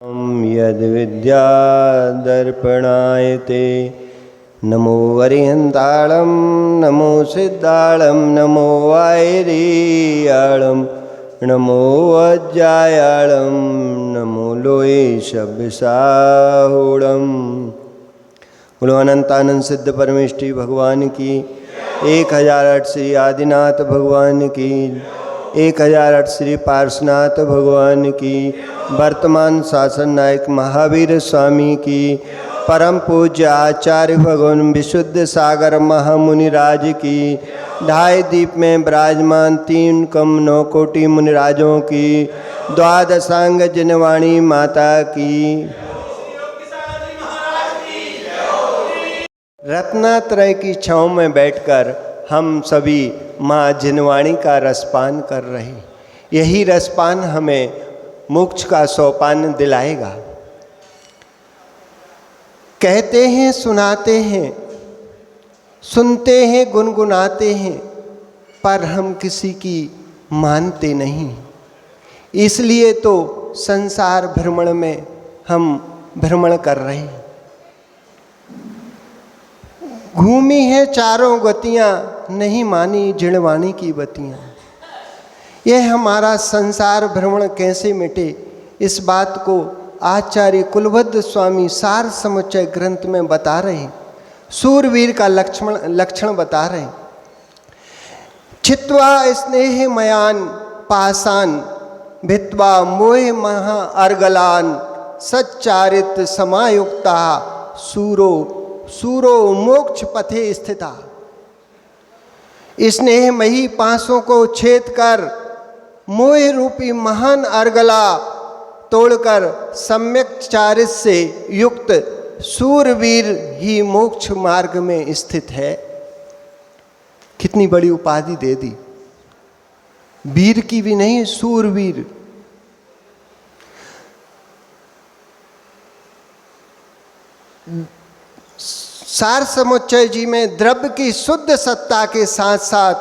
यद्विद्यादर्पणाय ते नमो अरिहन्तालं नमो सिद्धालं नमो वायरीयालं नमो वज्रायालं नमो लोये शब्दसाहुणं। बोलो अनंतानंद सिद्ध परमेष्ठी भगवान की 1008 श्री आदिनाथ भगवान की 1008 श्री पार्श्वनाथ भगवान की वर्तमान शासन नायक महावीर स्वामी की परम पूज्य आचार्य भगवान विशुद्ध सागर महामुनिराज की 2.5 दीप में विराजमान 3 कम 9 कोटि मुनिराजों की द्वादशांग जनवाणी माता की रत्नात्रय की छाँव में बैठकर हम सभी माँ जिनवाणी का रसपान कर रहे। यही रसपान हमें मोक्ष का सोपान दिलाएगा। कहते हैं, सुनाते हैं, सुनते हैं, गुनगुनाते हैं, पर हम किसी की मानते नहीं। इसलिए तो संसार भ्रमण में हम भ्रमण कर रहे हैं। घूमी है चारों गतियाँ, नहीं मानी जिणवाणी की बतियाँ। यह हमारा संसार भ्रमण कैसे मिटे, इस बात को आचार्य कुलभद्र स्वामी सार समुच्चय ग्रंथ में बता रहे हैं। सूरवीर का लक्षण बता रहे हैं। छित्वा स्नेह मयान पासान भित्वा मोह महा अर्गलान सच्चारित समायुक्ता सूरो मोक्ष पथे स्थिता। स्नेहमयी पासों को छेद कर मोह रूपी महान अर्गला तोड़कर सम्यक चारित्र से युक्त सूरवीर ही मोक्ष मार्ग में स्थित है। कितनी बड़ी उपाधि दे दी, वीर की भी नहीं, सूरवीर। सार समुच्चय जी में द्रव्य की शुद्ध सत्ता के साथ साथ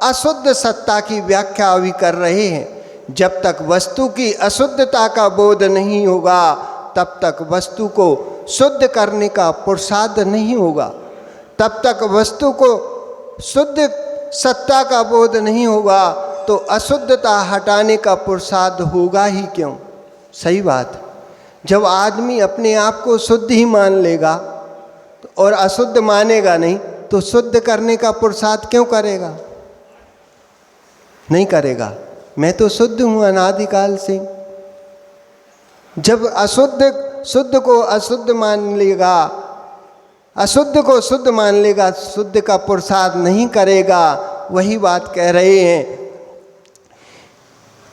अशुद्ध सत्ता की व्याख्या भी कर रहे हैं। जब तक वस्तु की अशुद्धता का बोध नहीं होगा तब तक वस्तु को शुद्ध करने का पुरुषार्थ नहीं होगा। तब तक वस्तु को शुद्ध सत्ता का बोध नहीं होगा तो अशुद्धता हटाने का पुरुषार्थ होगा ही क्यों? सही बात। जब आदमी अपने आप को शुद्ध ही मान लेगा और अशुद्ध मानेगा नहीं तो शुद्ध करने का पुरुषार्थ क्यों करेगा? नहीं करेगा। मैं तो शुद्ध हूँ अनादिकाल से। जब शुद्ध को अशुद्ध मान लेगा, अशुद्ध को शुद्ध मान लेगा, शुद्ध का पुरुषार्थ नहीं करेगा। वही बात कह रहे हैं,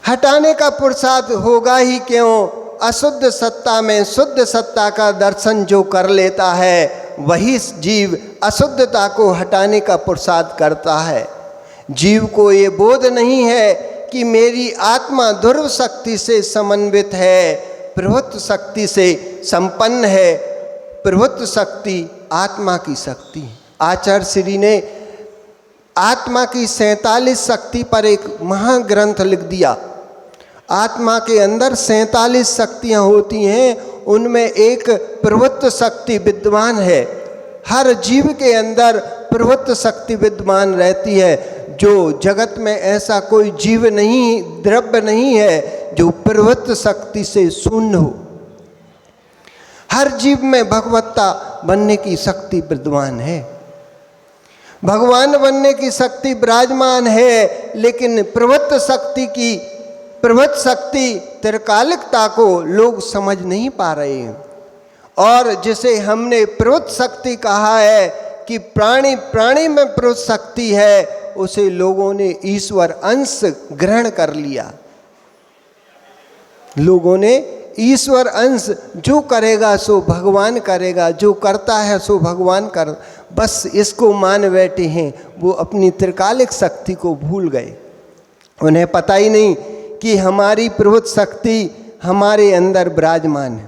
हटाने का पुरुषार्थ होगा ही क्यों? अशुद्ध सत्ता में शुद्ध सत्ता का दर्शन जो कर लेता है वही जीव अशुद्धता को हटाने का पुरुषार्थ करता है। जीव को ये बोध नहीं है कि मेरी आत्मा ध्रुव शक्ति से समन्वित है, प्रभुत्व शक्ति से संपन्न है। प्रभुत्व शक्ति आत्मा की शक्ति। आचार्य श्री ने आत्मा की 47 शक्ति पर एक महाग्रंथ लिख दिया। आत्मा के अंदर 47 शक्तियाँ होती हैं, उनमें एक प्रभुत्व शक्ति विद्यमान है। हर जीव के अंदर प्रभुत्व शक्ति विद्यमान रहती है। जो जगत में ऐसा कोई जीव नहीं, द्रव्य नहीं है जो प्रभुत्व शक्ति से शून्य हो। हर जीव में भगवत्ता बनने की शक्ति विद्यमान है, भगवान बनने की शक्ति विराजमान है। लेकिन प्रभुत्व शक्ति त्रिकालिकता को लोग समझ नहीं पा रहे हैं। और जिसे हमने प्रभुत्व शक्ति कहा है कि प्राणी में प्रभुत्व शक्ति है, उसे लोगों ने ईश्वर अंश ग्रहण कर लिया। लोगों ने ईश्वर अंश, जो करेगा सो भगवान करेगा, जो करता है सो भगवान कर, बस इसको मान बैठे हैं। वो अपनी त्रिकालिक शक्ति को भूल गए। उन्हें पता ही नहीं कि हमारी प्रभुत्व शक्ति हमारे अंदर विराजमान है।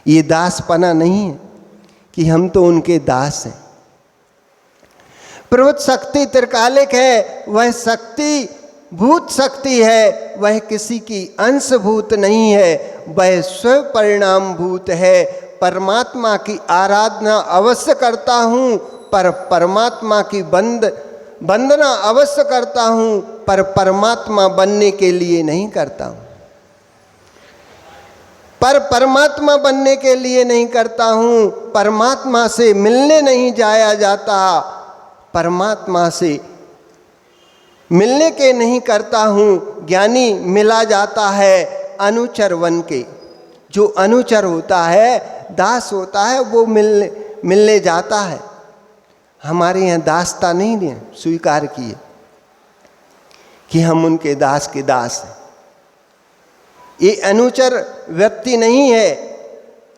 ये दासपना नहीं है कि हम तो उनके दास हैं। प्रभुत्व शक्ति त्रिकालिक है, वह शक्ति भूत शक्ति है, वह किसी की अंशभूत नहीं है। वह स्वयं परिणामभूत है। परमात्मा की आराधना अवश्य करता हूँ, पर परमात्मा की वंदना अवश्य करता हूँ, पर परमात्मा बनने के लिए नहीं करता हूँ। पर परमात्मा बनने के लिए नहीं करता हूँ, परमात्मा से मिलने नहीं जाया जाता, परमात्मा से मिलने के नहीं करता हूँ। ज्ञानी मिला जाता है अनुचर वन के। जो अनुचर होता है, दास होता है, वो मिलने जाता है। हमारे यहाँ दासता नहीं ने स्वीकार किए कि हम उनके दास के दास हैं। ये अनुचर व्यक्ति नहीं है।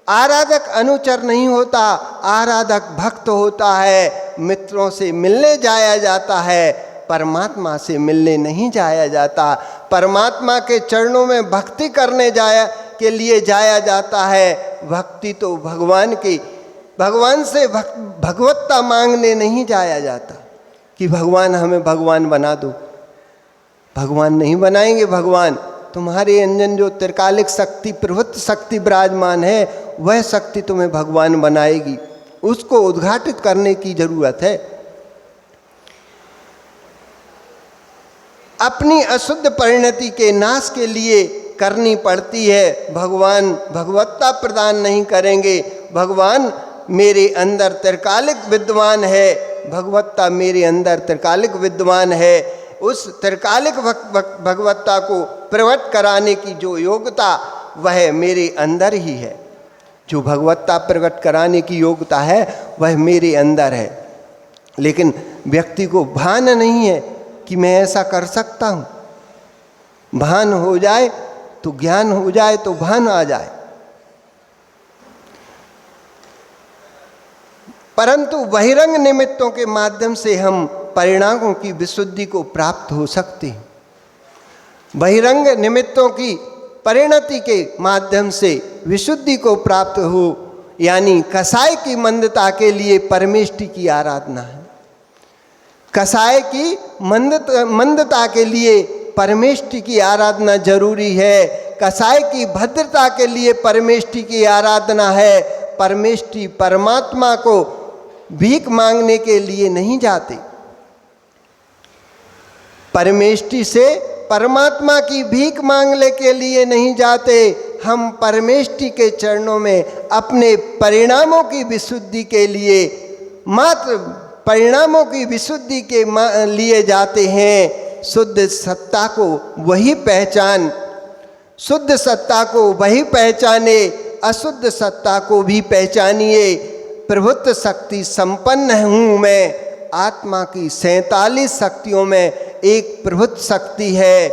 आराधक अनुचर नहीं होता, आराधक भक्त होता है। मित्रों से मिलने जाया जाता है, परमात्मा से मिलने नहीं जाया जाता। परमात्मा के चरणों में भक्ति करने के लिए जाया जाता है। भक्ति तो भगवान से भगवत्ता मांगने नहीं जाया जाता कि भगवान हमें भगवान बना दो। भगवान नहीं बनाएंगे। भगवान तुम्हारे अंदर जो त्रिकालिक शक्ति, प्रवृत्त शक्ति विराजमान है, वह शक्ति तुम्हें भगवान बनाएगी। उसको उद्घाटित करने की जरूरत है। अपनी अशुद्ध परिणति के नाश के लिए करनी पड़ती है। भगवान भगवत्ता प्रदान नहीं करेंगे। भगवान मेरे अंदर त्रिकालिक विद्वान है, भगवत्ता मेरे अंदर त्रिकालिक विद्वान है। उस त्रिकालिक भगवत्ता को प्रकट कराने की जो योग्यता, वह मेरे अंदर ही है। जो भगवत्ता प्रकट कराने की योग्यता है, वह मेरे अंदर है। लेकिन व्यक्ति को भान नहीं है कि मैं ऐसा कर सकता हूँ। भान हो जाए तो ज्ञान हो जाए तो भान आ जाए। परंतु बहिरंग निमित्तों के माध्यम से हम परिणामों की विशुद्धि को प्राप्त हो सकते हैं। बहिरंग निमित्तों की परिणति के माध्यम से विशुद्धि को प्राप्त हो, यानी कसाय की मंदता के लिए परमेष्टि की आराधना है। कसाय की मंदता के लिए परमेष्टि की आराधना जरूरी है। कसाय की भद्रता के लिए परमेष्टि की आराधना है। परमेष्टि परमात्मा को भीख मांगने के लिए नहीं जाते। परमेष्टि से परमात्मा की भीख मांगने के लिए नहीं जाते। हम परमेष्टि के चरणों में अपने परिणामों की विशुद्धि के लिए, मात्र परिणामों की विशुद्धि के लिए जाते हैं। शुद्ध सत्ता को वही पहचान, शुद्ध सत्ता को वही पहचाने, अशुद्ध सत्ता को भी पहचानिए। प्रभुत्व शक्ति संपन्न हूँ मैं। आत्मा की 47 शक्तियों में एक प्रभुत्व शक्ति है।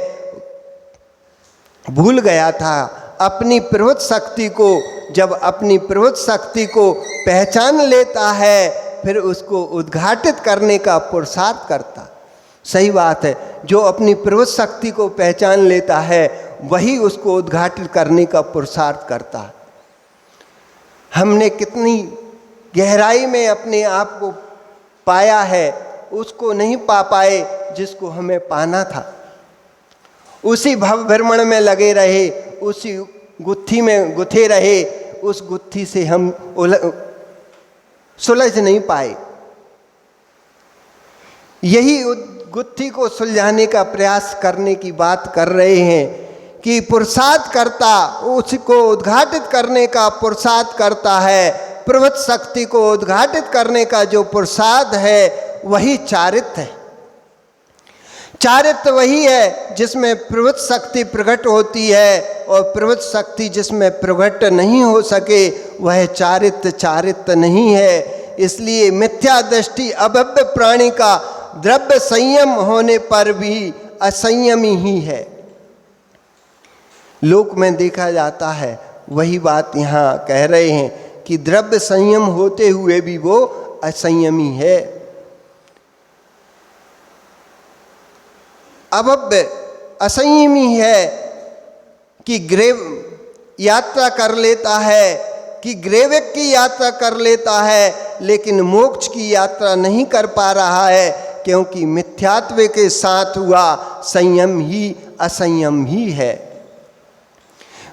भूल गया था अपनी प्रभुत्व शक्ति को। जब अपनी प्रभुत्व शक्ति को पहचान लेता है, फिर उसको उद्घाटित करने का पुरुषार्थ करता। सही बात है। जो अपनी प्रभुत्व शक्ति को पहचान लेता है, वही उसको उद्घाटित करने का पुरुषार्थ करता है। हमने कितनी गहराई में अपने आप को पाया है, उसको नहीं पा पाए जिसको हमें पाना था। उसी भव भ्रमण में लगे रहे, उसी गुत्थी में गुथे रहे। उस गुत्थी से हम सुलझ नहीं पाए। यही गुत्थी को सुलझाने का प्रयास करने की बात कर रहे हैं कि पुरुषार्थ करता, उसको उद्घाटित करने का पुरुषार्थ करता है। प्रभुत्व शक्ति को उद्घाटित करने का जो पुरुषार्थ है, वही चारित्र है। चारित्र वही है जिसमें प्रभुत्व शक्ति प्रकट होती है, और प्रभुत्व शक्ति जिसमें प्रकट नहीं हो सके, वह चारित्र नहीं है। इसलिए मिथ्या दृष्टि अभव्य प्राणी का द्रव्य संयम होने पर भी असंयमी ही है। लोक में देखा जाता है, वही बात यहाँ कह रहे हैं कि द्रव्य संयम होते हुए भी वो असंयमी है। अभव्य असंयमी है कि ग्रेव यात्रा कर लेता है, कि ग्रेविक की यात्रा कर लेता है, लेकिन मोक्ष की यात्रा नहीं कर पा रहा है, क्योंकि मिथ्यात्व के साथ हुआ संयम ही असंयम ही है।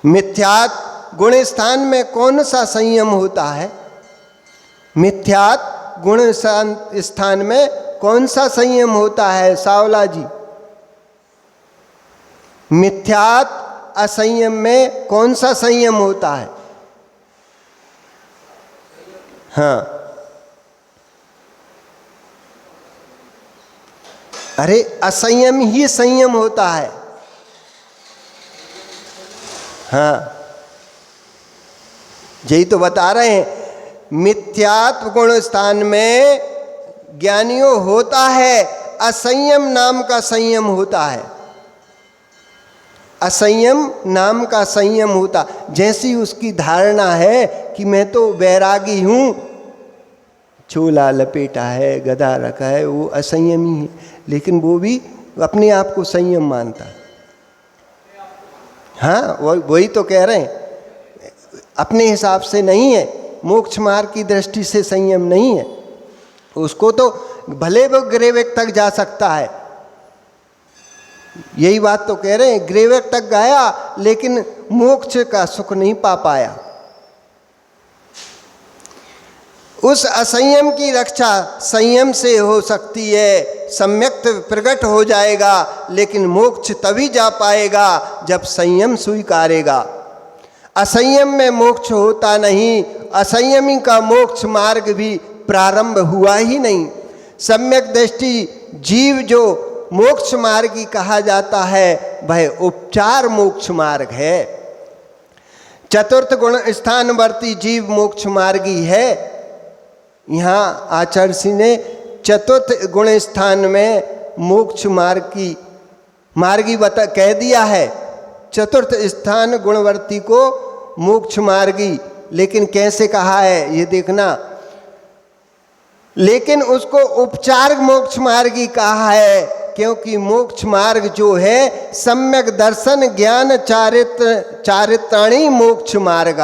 मिथ्यात गुण स्थान में कौन सा संयम होता है? मिथ्यात गुण स्थान में कौन सा संयम होता है सावला जी? मिथ्यात असंयम में कौन सा संयम होता है? हाँ, अरे असंयम ही संयम होता है। हाँ, यही तो बता रहे हैं। मिथ्यात्व गुण स्थान में ज्ञानियों होता है, असंयम नाम का संयम होता है। असंयम नाम का संयम होता, जैसी उसकी धारणा है कि मैं तो वैरागी हूं, चोला लपेटा है, गदा रखा है, वो असंयमी है, लेकिन वो भी अपने आप को संयम मानता है। हाँ, वही तो कह रहे हैं, अपने हिसाब से नहीं है, मोक्ष मार्ग की दृष्टि से संयम नहीं है। उसको तो भले वो ग्रेवेक तक जा सकता है, यही बात तो कह रहे हैं, ग्रेवेक तक गया लेकिन मोक्ष का सुख नहीं पा पाया। उस असंयम की रक्षा संयम से हो सकती है, सम्यक प्रकट हो जाएगा, लेकिन मोक्ष तभी जा पाएगा जब संयम स्वीकारेगा। असंयम में मोक्ष होता नहीं, असंयमी का मोक्ष मार्ग भी प्रारंभ हुआ ही नहीं। सम्यक दृष्टि जीव जो मोक्ष मार्गी कहा जाता है, वह उपचार मोक्ष मार्ग है। चतुर्थ गुण स्थानवर्ती जीव मोक्ष मार्गी है। यहाँ आचार्य सिंह ने चतुर्थ गुण स्थान में मोक्ष मार्ग की मार्गी कह दिया है, चतुर्थ स्थान गुणवर्ती को मोक्ष मार्गी। लेकिन कैसे कहा है ये देखना, लेकिन उसको उपचार मोक्ष मार्गी कहा है, क्योंकि मोक्ष मार्ग जो है सम्यक दर्शन ज्ञान चारित्राणी मोक्ष मार्ग।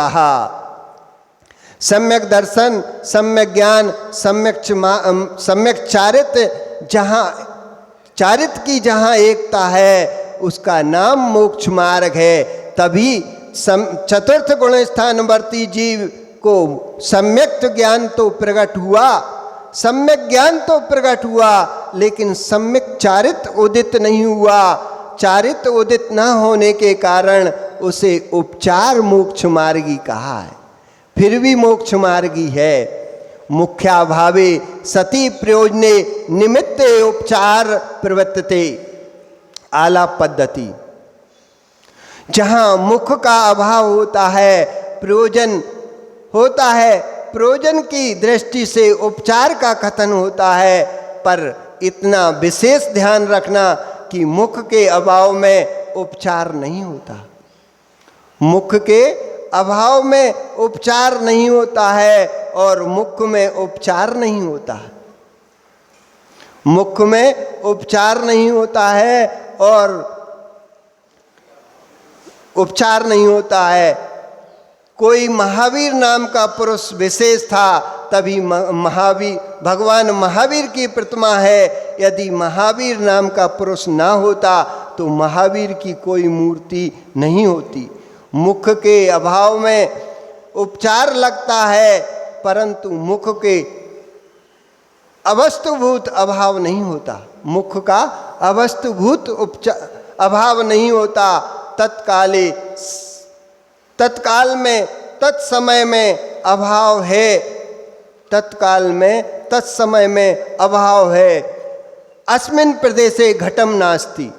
सम्यक दर्शन, सम्यक ज्ञान, सम्यक चारित्र की जहाँ एकता है उसका नाम मोक्ष मार्ग है। तभी चतुर्थ गुण स्थानवर्ती जीव को सम्यक ज्ञान तो प्रकट हुआ, सम्यक ज्ञान तो प्रकट हुआ, लेकिन सम्यक चारित्र उदित नहीं हुआ। चारित्र उदित न होने के कारण उसे उपचार मोक्ष मार्गी कहा है, फिर भी मोक्ष मार्गी है। मुख्याभावे सती प्रयोजने निमित्ते उपचार प्रवर्तते आलाप पद्धति। जहाँ मुख का अभाव होता है, प्रयोजन होता है, प्रयोजन की दृष्टि से उपचार का कथन होता है, पर इतना विशेष ध्यान रखना कि मुख के अभाव में उपचार नहीं होता। मुख के अभाव में उपचार नहीं होता है और मुख में उपचार नहीं होता है। मुख में उपचार नहीं होता है और उपचार नहीं होता है। कोई महावीर नाम का पुरुष विशेष था, तभी महावीर भगवान महावीर की प्रतिमा है। यदि महावीर नाम का पुरुष ना होता तो महावीर की कोई मूर्ति नहीं होती। मुख के अभाव में उपचार लगता है, परंतु मुख के अवस्तुभूत अभाव नहीं होता। मुख का अवस्तुभूत अभाव नहीं होता। तत्काल में तत्समय में अभाव है, तत्काल में तत्समय में अभाव है। अस्मिन् प्रदेशे घटम नास्ति,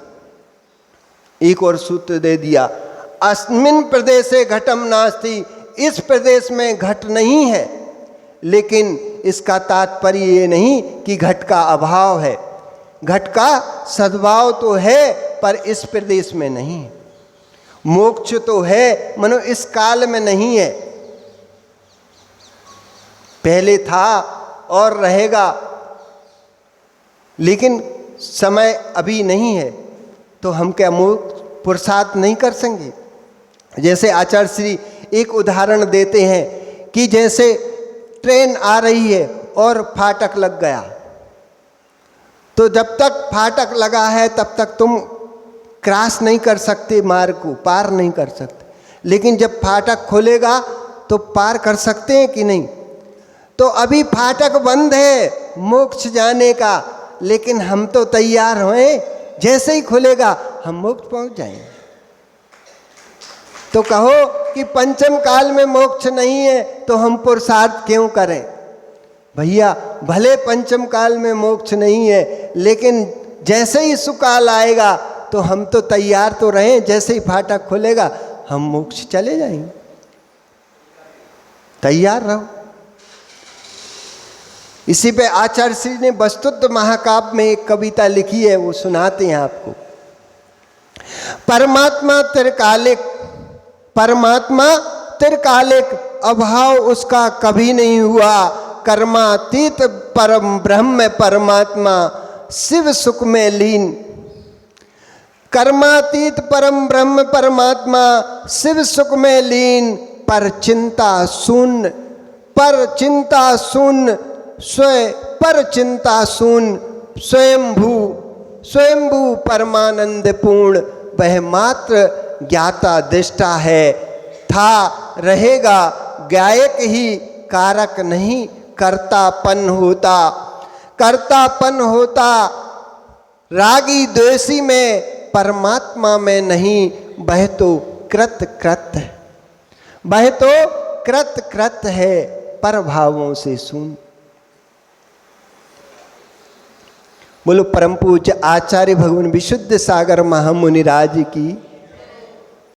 एक और सूत्र दे दिया, अस्मिन् प्रदेशे घटम नास्ति, इस प्रदेश में घट नहीं है। लेकिन इसका तात्पर्य ये नहीं कि घट का अभाव है, घट का सद्भाव तो है पर इस प्रदेश में नहीं। मोक्ष तो है, मनो इस काल में नहीं है, पहले था और रहेगा, लेकिन समय अभी नहीं है, तो हम क्या मोक्ष पुरुषार्थ नहीं कर सकेंगे। जैसे आचार्य श्री एक उदाहरण देते हैं कि जैसे ट्रेन आ रही है और फाटक लग गया, तो जब तक फाटक लगा है तब तक तुम क्रॉस नहीं कर सकते, मार्ग को पार नहीं कर सकते। लेकिन जब फाटक खुलेगा तो पार कर सकते हैं कि नहीं? तो अभी फाटक बंद है मोक्ष जाने का, लेकिन हम तो तैयार हैं, जैसे ही खुलेगा हम मोक्ष पहुंच जाएंगे। तो कहो कि पंचम काल में मोक्ष नहीं है तो हम पुरुषार्थ क्यों करें? भैया भले पंचम काल में मोक्ष नहीं है, लेकिन जैसे ही सुकाल आएगा तो हम तो तैयार तो रहें, जैसे ही फाटक खुलेगा हम मोक्ष चले जाएंगे। तैयार रहो। इसी पे आचार्य श्री ने वस्तुत्व महाकाव्य में एक कविता लिखी है, वो सुनाते हैं आपको। परमात्मा त्रिकालिक अभाव उसका कभी नहीं हुआ, कर्मातीत परम ब्रह्म परमात्मा शिव सुख में लीन। कर्मातीत परम ब्रह्म परमात्मा शिव सुख में लीन, पर चिंता शून्य स्वयंभू परमानंद पूर्ण, वह मात्र ज्ञाता दृष्टा है। था रहेगा गायक ही कारक नहीं, कर्तापन होता रागी द्वेषी में, परमात्मा में नहीं, वह तो कृत है पर भावों से शून्य। बोलो परम पूज्य आचार्य भगवान विशुद्ध सागर महामुनिराज की।